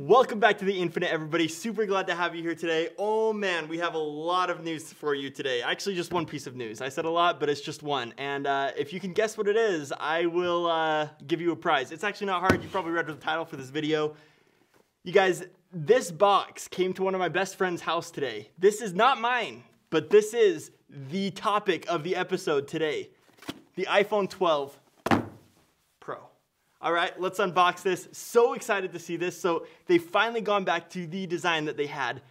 Welcome back to The Infinite, everybody. Super glad to have you here today. Oh man, we have a lot of news for you today. Actually, just one piece of news. I said a lot, but it's just one. And if you can guess what it is, I will give you a prize. It's actually not hard. You probably read the title for this video. You guys, this box came to one of my best friend's house today. This is not mine, but this is the topic of the episode today. The iPhone 12 Pro. All right, let's unbox this. So excited to see this. So they've finally gone back to the design that they had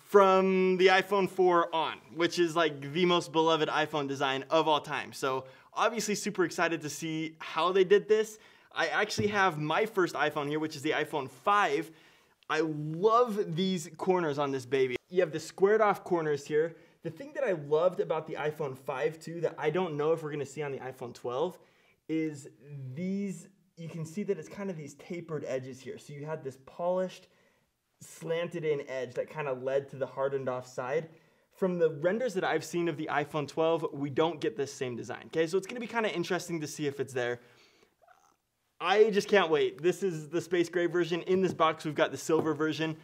from the iPhone 4 on, which is like the most beloved iPhone design of all time. So obviously super excited to see how they did this. I actually have my first iPhone here, which is the iPhone 5. I love these corners on this baby. You have the squared off corners here. The thing that I loved about the iPhone 5 too, that I don't know if we're gonna see on the iPhone 12, is these. You can see that it's kind of these tapered edges here. So you had this polished, slanted in edge that kind of led to the hardened off side. From the renders that I've seen of the iPhone 12, we don't get this same design, okay? So it's gonna be kind of interesting to see if it's there. I just can't wait. This is the space gray version. In this box, we've got the silver version.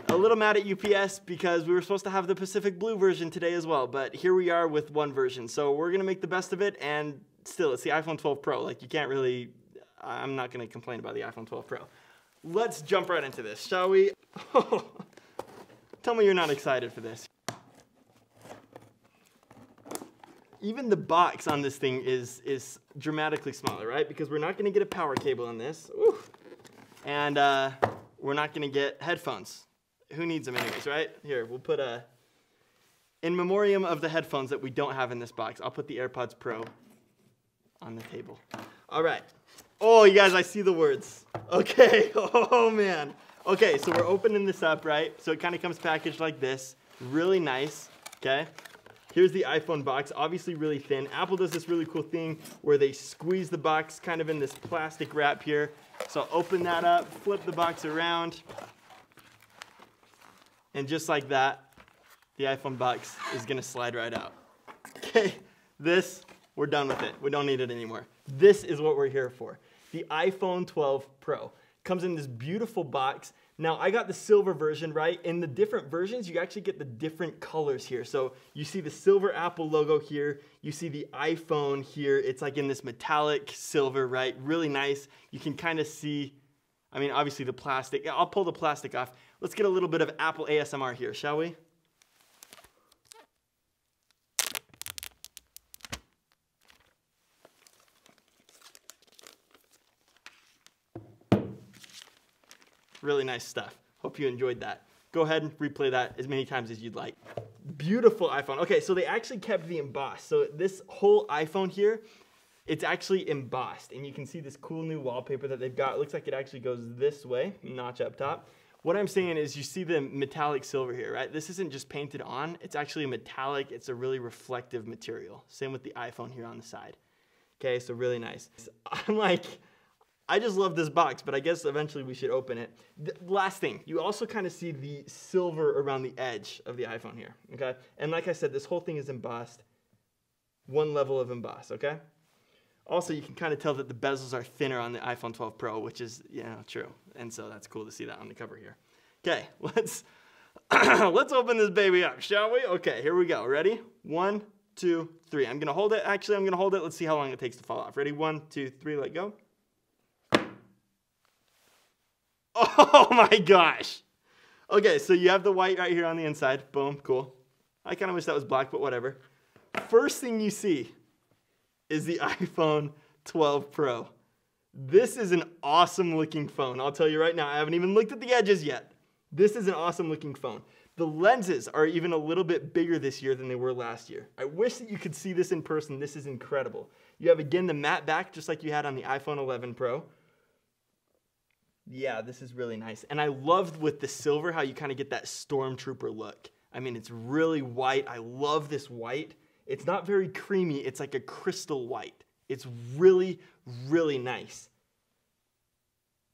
A little mad at UPS because we were supposed to have the Pacific Blue version today as well, but here we are with one version. So we're gonna make the best of it, and still, it's the iPhone 12 Pro. Like, you can't really, I'm not going to complain about the iPhone 12 Pro. Let's jump right into this, shall we? Tell me you're not excited for this. Even the box on this thing is dramatically smaller, right? Because we're not going to get a power cable in this. Ooh. And we're not going to get headphones. Who needs them anyways, right? Here, we'll put a, in memoriam of the headphones that we don't have in this box, I'll put the AirPods Pro on the table. All right. Oh, you guys, I see the words. Okay, oh man. Okay, so we're opening this up, right? So it kind of comes packaged like this. Really nice, okay? Here's the iPhone box, obviously really thin. Apple does this really cool thing where they squeeze the box kind of in this plastic wrap here. So I'll open that up, flip the box around, and just like that, the iPhone box is gonna slide right out. Okay, this, we're done with it. We don't need it anymore. This is what we're here for. The iPhone 12 Pro. Comes in this beautiful box. Now, I got the silver version, right? In the different versions, you actually get the different colors here. So you see the silver Apple logo here. You see the iPhone here. It's like in this metallic silver, right? Really nice. You can kind of see, I mean, obviously the plastic. I'll pull the plastic off. Let's get a little bit of Apple ASMR here, shall we? Really nice stuff. Hope you enjoyed that. Go ahead and replay that as many times as you'd like. Beautiful iPhone. Okay, so they actually kept the embossed. So this whole iPhone here, it's actually embossed. And you can see this cool new wallpaper that they've got. It looks like it actually goes this way, notch up top. What I'm saying is you see the metallic silver here, right? This isn't just painted on. It's actually a metallic. It's a really reflective material. Same with the iPhone here on the side. Okay, so really nice. I'm like, I just love this box, but I guess eventually we should open it. The last thing, you also kind of see the silver around the edge of the iPhone here, okay? And like I said, this whole thing is embossed, one level of emboss, okay? Also, you can kind of tell that the bezels are thinner on the iPhone 12 Pro, which is, true. And so that's cool to see that on the cover here. Okay, let's open this baby up, shall we? Okay, here we go. Ready? 1, 2, 3. I'm gonna hold it. Actually, I'm gonna hold it. Let's see how long it takes to fall off. Ready? 1, 2, 3, let go. Oh my gosh. Okay, so you have the white right here on the inside. Boom, cool. I kind of wish that was black, but whatever. First thing you see is the iPhone 12 Pro. This is an awesome looking phone. I'll tell you right now, I haven't even looked at the edges yet. This is an awesome looking phone. The lenses are even a little bit bigger this year than they were last year. I wish that you could see this in person. This is incredible. You have, again, the matte back, just like you had on the iPhone 11 Pro. Yeah, this is really nice. And I loved with the silver how you kind of get that stormtrooper look. I mean, it's really white. I love this white. It's not very creamy. It's like a crystal white. It's really, really nice.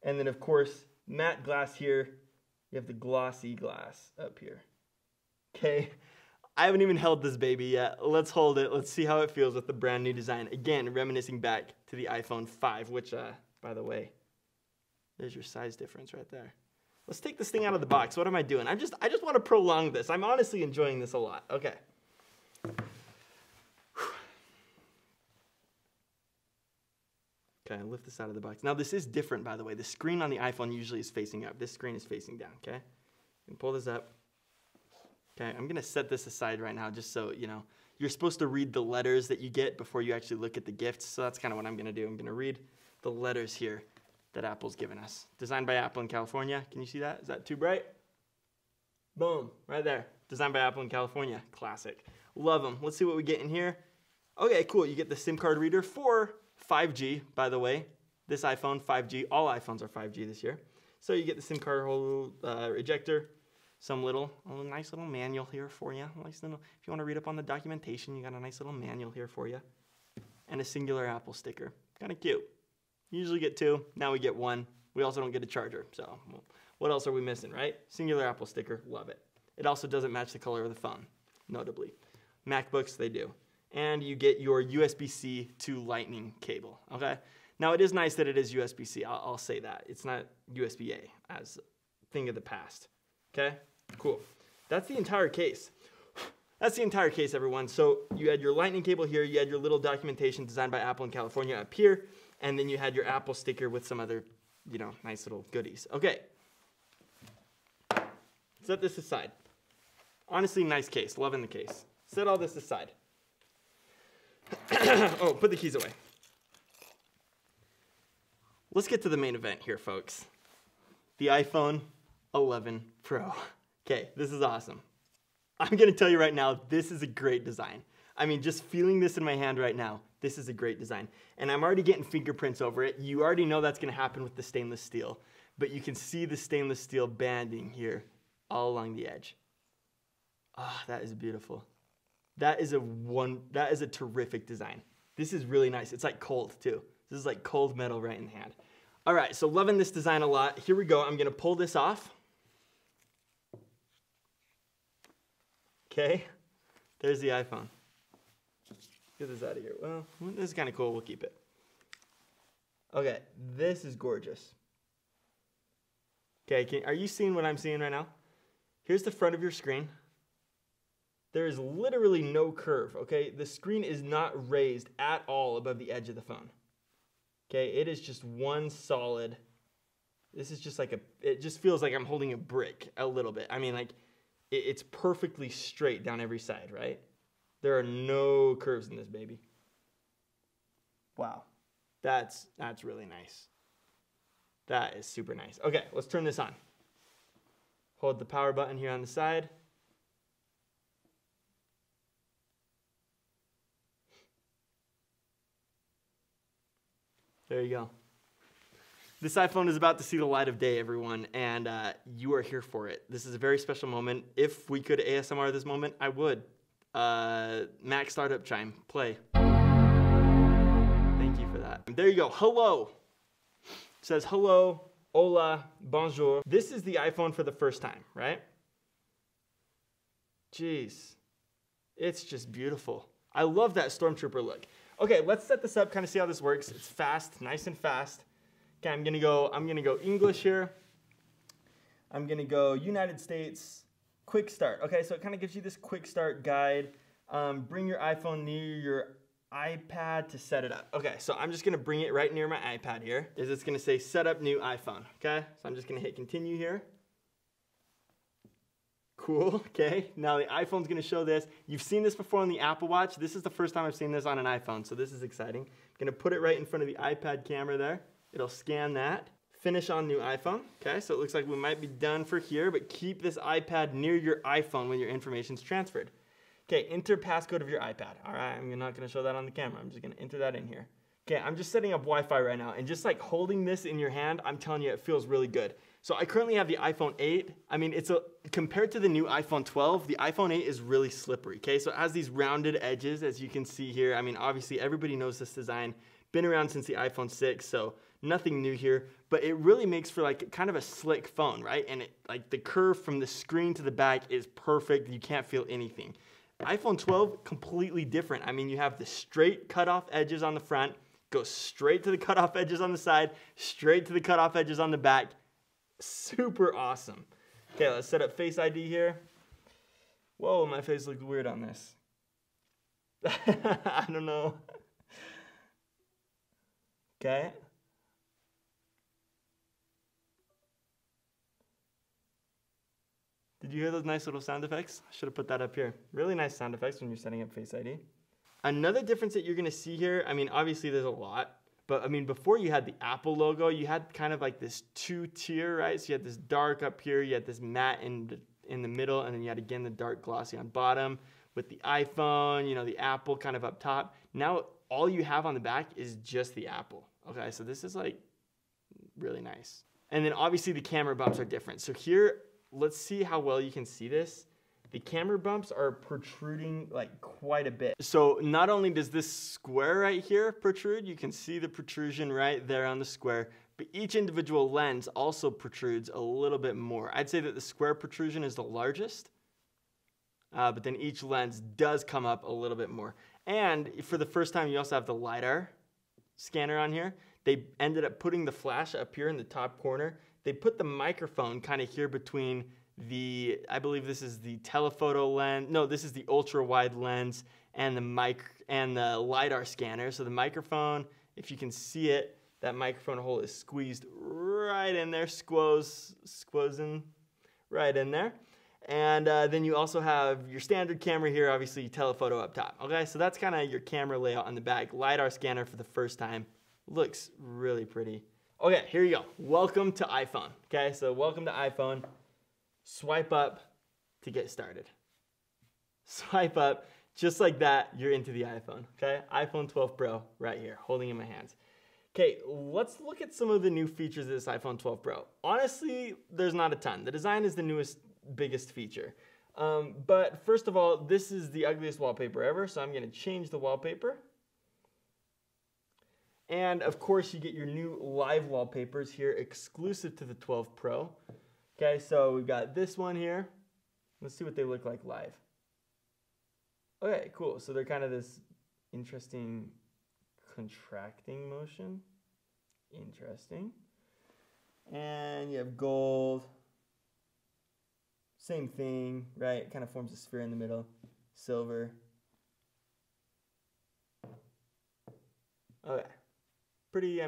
And then, of course, matte glass here. You have the glossy glass up here. Okay, I haven't even held this baby yet. Let's hold it. Let's see how it feels with the brand new design. Again, reminiscing back to the iPhone 5, which, by the way, there's your size difference right there. Let's take this thing out of the box. What am I doing? I just want to prolong this. I'm honestly enjoying this a lot. Okay. Okay, lift this out of the box. Now this is different, by the way. The screen on the iPhone usually is facing up. This screen is facing down, okay? You can pull this up. Okay, I'm gonna set this aside right now just so, you know, you're supposed to read the letters that you get before you actually look at the gifts. So that's kind of what I'm gonna do. I'm gonna read the letters here that Apple's given us. Designed by Apple in California. Can you see that? Is that too bright? Boom, right there. Designed by Apple in California. Classic. Love them. Let's see what we get in here. Okay, cool. You get the SIM card reader for 5G, by the way. This iPhone, 5G. All iPhones are 5G this year. So you get the SIM card hole ejector. A nice little manual here for you. Nice little, if you want to read up on the documentation, you got a nice little manual here for you. And a singular Apple sticker. Kind of cute. You usually get 2. Now we get 1. We also don't get a charger. So what else are we missing, right? Singular Apple sticker. Love it. It also doesn't match the color of the phone, notably. MacBooks, they do. And you get your USB-C to Lightning cable, okay? Now, it is nice that it is USB-C. I'll say that. It's not USB-A as a thing of the past, okay? Cool. That's the entire case. That's the entire case, everyone. So you had your Lightning cable here. You had your little documentation designed by Apple in California up here. And then you had your Apple sticker with some other, you know, nice little goodies. Okay. Set this aside. Honestly, nice case. Loving the case. Set all this aside. Oh, put the keys away. Let's get to the main event here, folks. The iPhone 11 Pro. Okay, this is awesome. I'm going to tell you right now, this is a great design. I mean, just feeling this in my hand right now, this is a great design. And I'm already getting fingerprints over it. You already know that's going to happen with the stainless steel. But you can see the stainless steel banding here all along the edge. Ah, that is beautiful. That is a terrific design. This is really nice. It's like cold, too. This is like cold metal right in the hand. All right, so loving this design a lot. Here we go. I'm going to pull this off. Okay, there's the iPhone. Get this out of here. Well, this is kind of cool. We'll keep it. Okay, this is gorgeous. Okay, are you seeing what I'm seeing right now? Here's the front of your screen. There is literally no curve, okay? The screen is not raised at all above the edge of the phone. Okay, it is just one solid. This is just like it just feels like I'm holding a brick a little bit. I mean, like, it's perfectly straight down every side, right? There are no curves in this baby. Wow, that's really nice. That is super nice. Okay, let's turn this on. Hold the power button here on the side. There you go. This iPhone is about to see the light of day, everyone, and you are here for it. This is a very special moment. If we could ASMR this moment, I would. Mac startup chime, play. Thank you for that. There you go. Hello. It says hello, hola, bonjour. This is the iPhone for the first time, right? Jeez. It's just beautiful. I love that Stormtrooper look. Okay, let's set this up, kind of see how this works. It's fast, nice and fast. Okay, I'm gonna go English here. I'm gonna go United States, quick start. Okay, so it kind of gives you this quick start guide. Bring your iPhone near your iPad to set it up. Okay, so I'm just gonna bring it right near my iPad here. It's gonna say set up new iPhone, okay? So I'm just gonna hit continue here. Cool, okay. Now the iPhone's gonna show this. You've seen this before on the Apple Watch. This is the first time I've seen this on an iPhone, so this is exciting. I'm gonna put it right in front of the iPad camera there. It'll scan that. Finish on new iPhone, okay? So it looks like we might be done for here, but keep this iPad near your iPhone when your information's transferred. Okay, enter passcode of your iPad. All right, I'm not gonna show that on the camera. I'm just gonna enter that in here. Okay, I'm just setting up Wi-Fi right now, and just like holding this in your hand, I'm telling you, it feels really good. So I currently have the iPhone 8. I mean, compared to the new iPhone 12, the iPhone 8 is really slippery, okay? So it has these rounded edges, as you can see here. I mean, obviously, everybody knows this design. Been around since the iPhone 6, so nothing new here. But it really makes for like kind of a slick phone, right? And like the curve from the screen to the back is perfect. You can't feel anything. iPhone 12, completely different. I mean, you have the straight cutoff edges on the front, go straight to the cutoff edges on the side, straight to the cutoff edges on the back. Super awesome. Okay, let's set up Face ID here. Whoa, my face looks weird on this. I don't know. Okay. Did you hear those nice little sound effects? I should have put that up here. Really nice sound effects when you're setting up Face ID. Another difference that you're gonna see here, I mean, obviously there's a lot, but I mean, before you had the Apple logo, you had kind of like this two-tier, right? So you had this dark up here, you had this matte in the middle, and then you had again the dark glossy on bottom with the iPhone, you know, the Apple kind of up top. Now all you have on the back is just the Apple. Okay, so this is like really nice. And then obviously the camera bumps are different. So here, let's see how well you can see this. The camera bumps are protruding like quite a bit. So not only does this square right here protrude, you can see the protrusion right there on the square, but each individual lens also protrudes a little bit more. I'd say that the square protrusion is the largest, but then each lens does come up a little bit more. And for the first time, you also have the LiDAR scanner on here. They ended up putting the flash up here in the top corner. They put the microphone kind of here between the, I believe this is the telephoto lens. No, this is the ultra wide lens and the LiDAR scanner. So the microphone, if you can see it, that microphone hole is squeezed right in there, squozing right in there. And then you also have your standard camera here, obviously telephoto up top. Okay, so that's kind of your camera layout on the back. LiDAR scanner for the first time. Looks really pretty. Okay, here you go. Welcome to iPhone. Okay, so welcome to iPhone. Swipe up to get started. Swipe up, just like that, you're into the iPhone. Okay, iPhone 12 Pro right here, holding in my hands. Okay, let's look at some of the new features of this iPhone 12 Pro. Honestly, there's not a ton. The design is the biggest feature. But first of all, this is the ugliest wallpaper ever, so I'm gonna change the wallpaper. And of course, you get your new live wallpapers here exclusive to the 12 Pro. Okay, so we've got this one here. Let's see what they look like live. Okay, cool. So they're kind of this interesting contracting motion. Interesting. And you have gold. Same thing, right? It kind of forms a sphere in the middle. Silver. Okay. Pretty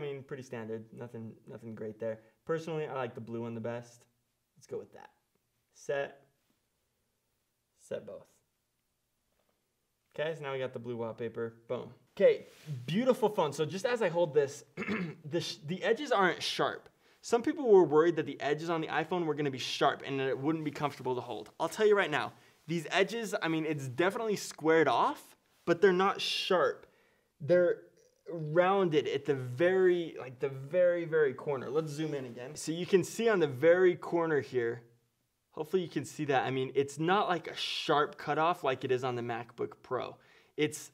standard. Nothing great there. Personally, I like the blue one the best. Let's go with that. Set both. Okay, so now we got the blue wallpaper. Boom. Okay, beautiful phone. So just as I hold this, the edges aren't sharp. Some people were worried that the edges on the iPhone were gonna be sharp and that it wouldn't be comfortable to hold. I'll tell you right now, these edges, I mean, it's definitely squared off, but they're not sharp. They're rounded at the very corner. Let's zoom in again. So you can see on the very corner here, hopefully you can see that. I mean, it's not like a sharp cutoff like it is on the MacBook Pro. It's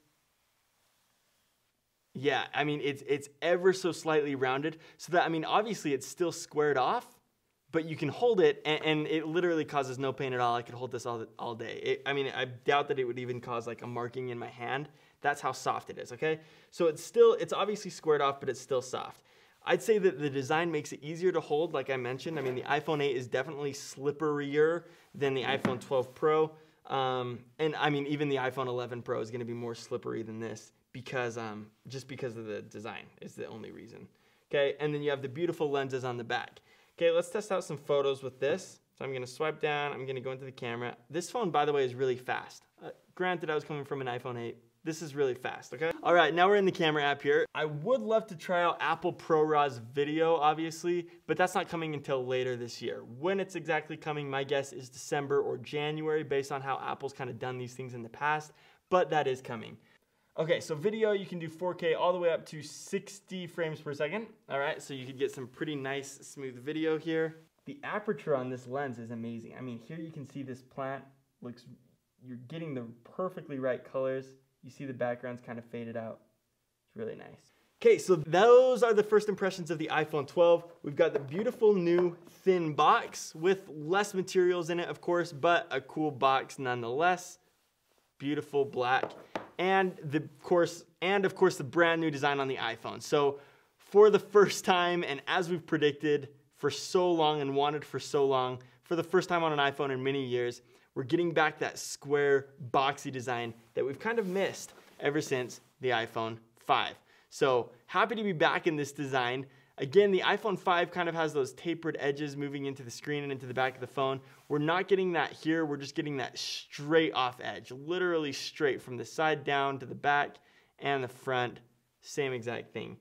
ever so slightly rounded so that, I mean, obviously it's still squared off, but you can hold it and it literally causes no pain at all. I could hold this all day. I doubt that it would even cause like a marking in my hand. That's how soft it is, okay? So it's obviously squared off, but it's still soft. I'd say that the design makes it easier to hold, like I mentioned. I mean, the iPhone 8 is definitely slipperier than the iPhone 12 Pro. And I mean, even the iPhone 11 Pro is gonna be more slippery than this because just because of the design is the only reason. Okay, and then you have the beautiful lenses on the back. Okay, let's test out some photos with this. So I'm gonna swipe down, I'm gonna go into the camera. This phone, by the way, is really fast. Granted, I was coming from an iPhone 8. This is really fast, okay? All right, now we're in the camera app here. I would love to try out Apple ProRAW's video, obviously, but that's not coming until later this year. When it's exactly coming, my guess is December or January, based on how Apple's kind of done these things in the past, but that is coming. Okay, so video, you can do 4K all the way up to 60 frames per second. All right, so you could get some pretty nice, smooth video here. The aperture on this lens is amazing. I mean, here you can see this plant you're getting the perfectly right colors. You see the background's kind of faded out. It's really nice. Okay, so those are the first impressions of the iPhone 12. We've got the beautiful new thin box with less materials in it, of course, but a cool box nonetheless. Beautiful black. And of course, the brand new design on the iPhone. So for the first time, and as we've predicted, for so long and wanted for so long. For the first time on an iPhone in many years, we're getting back that square, boxy design that we've kind of missed ever since the iPhone 5. So happy to be back in this design. Again, the iPhone 5 kind of has those tapered edges moving into the screen and into the back of the phone. We're not getting that here. We're just getting that straight off edge, literally straight from the side down to the back and the front. Same exact thing.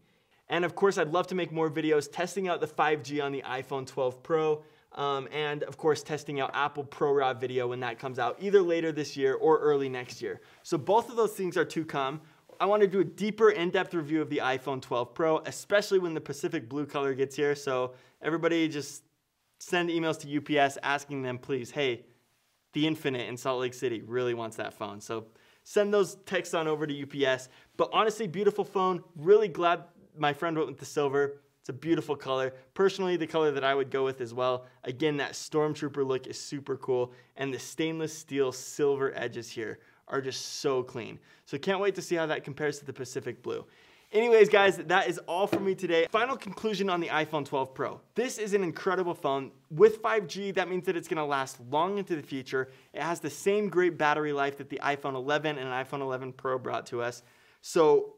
And of course, I'd love to make more videos testing out the 5G on the iPhone 12 Pro. And of course, testing out Apple ProRAW video when that comes out either later this year or early next year. So both of those things are to come. I want to do a deeper in-depth review of the iPhone 12 Pro, especially when the Pacific blue color gets here. So everybody just send emails to UPS asking them, please, hey, TheInfinite in Salt Lake City really wants that phone. So send those texts on over to UPS. But honestly, beautiful phone. Really glad my friend went with the silver. It's a beautiful color. Personally, the color that I would go with as well. Again, that Stormtrooper look is super cool. And the stainless steel silver edges here are just so clean. So can't wait to see how that compares to the Pacific blue. Anyways, guys, that is all for me today. Final conclusion on the iPhone 12 Pro. This is an incredible phone. With 5G, that means that it's gonna last long into the future. It has the same great battery life that the iPhone 11 and an iPhone 11 Pro brought to us. So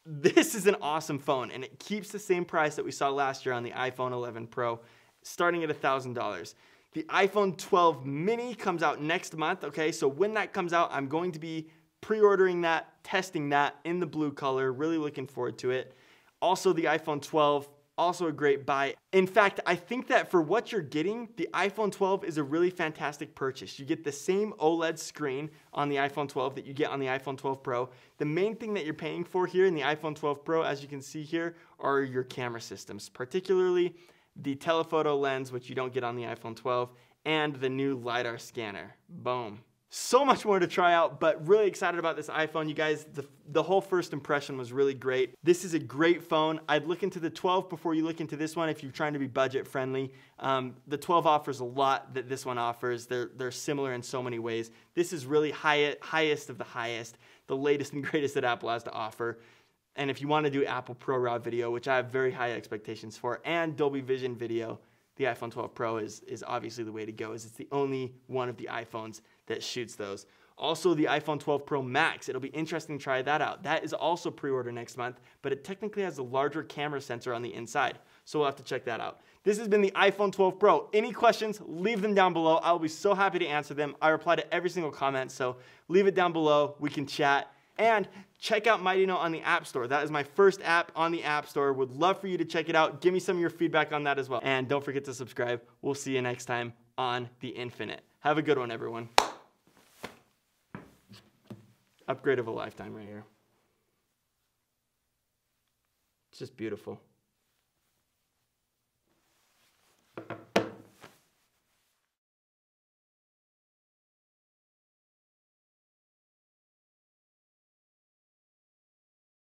this is an awesome phone, and it keeps the same price that we saw last year on the iPhone 11 Pro, starting at $1,000. The iPhone 12 mini comes out next month, okay? So when that comes out, I'm going to be pre-ordering that, testing that in the blue color, really looking forward to it. Also the iPhone 12, also a great buy. In fact, I think that for what you're getting, the iPhone 12 is a really fantastic purchase. You get the same OLED screen on the iPhone 12 that you get on the iPhone 12 Pro. The main thing that you're paying for here in the iPhone 12 Pro, as you can see here, are your camera systems, particularly the telephoto lens, which you don't get on the iPhone 12, and the new LiDAR scanner. Boom. So much more to try out, but really excited about this iPhone. You guys, the whole first impression was really great. This is a great phone. I'd look into the 12 before you look into this one if you're trying to be budget friendly. The 12 offers a lot that this one offers. They're similar in so many ways. This is really highest of the highest, the latest and greatest that Apple has to offer. And if you want to do Apple ProRAW video, which I have very high expectations for, and Dolby Vision video, the iPhone 12 Pro is obviously the way to go, as it's the only one of the iPhones that shoots those. Also, the iPhone 12 Pro Max, it'll be interesting to try that out. That is also pre-order next month, but it technically has a larger camera sensor on the inside, so we'll have to check that out. This has been the iPhone 12 Pro. Any questions, leave them down below. I'll be so happy to answer them. I reply to every single comment, so leave it down below. We can chat. And check out Mighty Note on the App Store. That is my first app on the App Store. Would love for you to check it out. Give me some of your feedback on that as well. And don't forget to subscribe. We'll see you next time on TheInfinite. Have a good one, everyone. Upgrade of a lifetime right here. It's just beautiful.